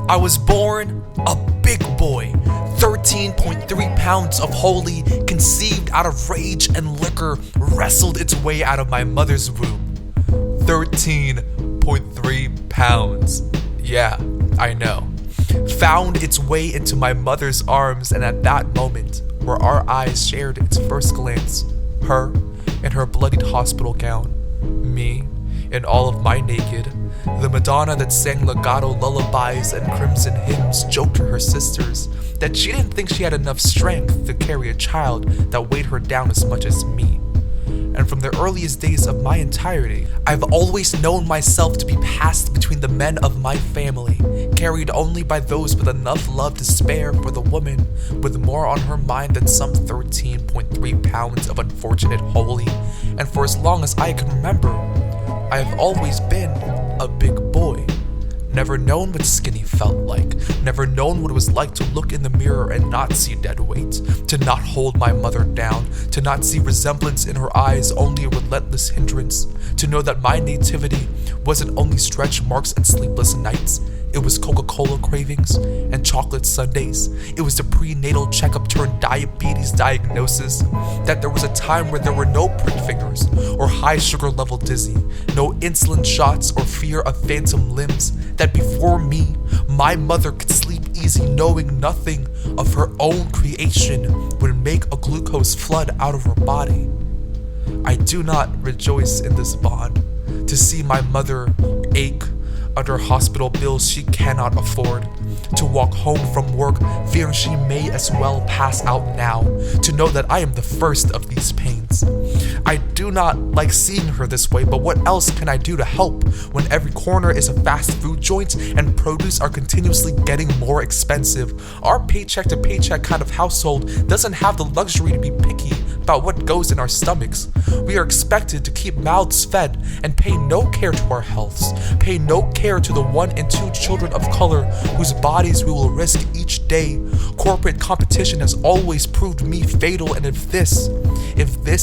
I was born a big boy, 13.3 pounds of holy, conceived out of rage and liquor, wrestled its way out of my mother's womb. 13.3 pounds. Yeah, I know. Found its way into my mother's arms, and at that moment, where our eyes shared its first glance, her in her bloodied hospital gown, me in all of my naked, the Madonna that sang legato lullabies and crimson hymns joked to her sisters that she didn't think she had enough strength to carry a child that weighed her down as much as me. And from the earliest days of my entirety, I've always known myself to be passed between the men of my family, carried only by those with enough love to spare for the woman with more on her mind than some 13.3 pounds of unfortunate holy. And for as long as I can remember, I have always been a big boy. Never known what skinny felt like, never known what it was like to look in the mirror and not see dead weight, to not hold my mother down, to not see resemblance in her eyes, only a relentless hindrance, to know that my nativity wasn't only stretch marks and sleepless nights. It was Coca-Cola cravings and chocolate sundaes. It was the prenatal checkup turned diabetes diagnosis. That there was a time where there were no prick fingers or high sugar level dizzy, no insulin shots or fear of phantom limbs. That before me, my mother could sleep easy knowing nothing of her own creation would make a glucose flood out of her body. I do not rejoice in this bond, to see my mother ache under hospital bills she cannot afford, to walk home from work fearing she may as well pass out now, to know that I am the first of these pains. I do not like seeing her this way, but what else can I do to help when every corner is a fast food joint and produce are continuously getting more expensive? Our paycheck to paycheck kind of household doesn't have the luxury to be picky about what goes in our stomachs. We are expected to keep mouths fed and pay no care to our healths, pay no care to the 1 and 2 children of color whose bodies we will risk each day. Corporate competition has always proved me fatal, and if this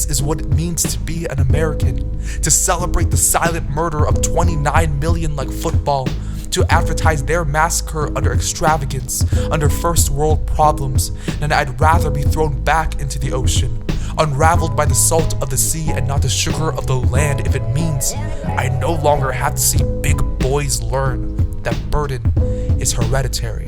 is what it means to be an American, to celebrate the silent murder of 29 million like football, to advertise their massacre under extravagance, under first world problems, then I'd rather be thrown back into the ocean, unraveled by the salt of the sea and not the sugar of the land, if it means I no longer have to see big boys learn that burden is hereditary.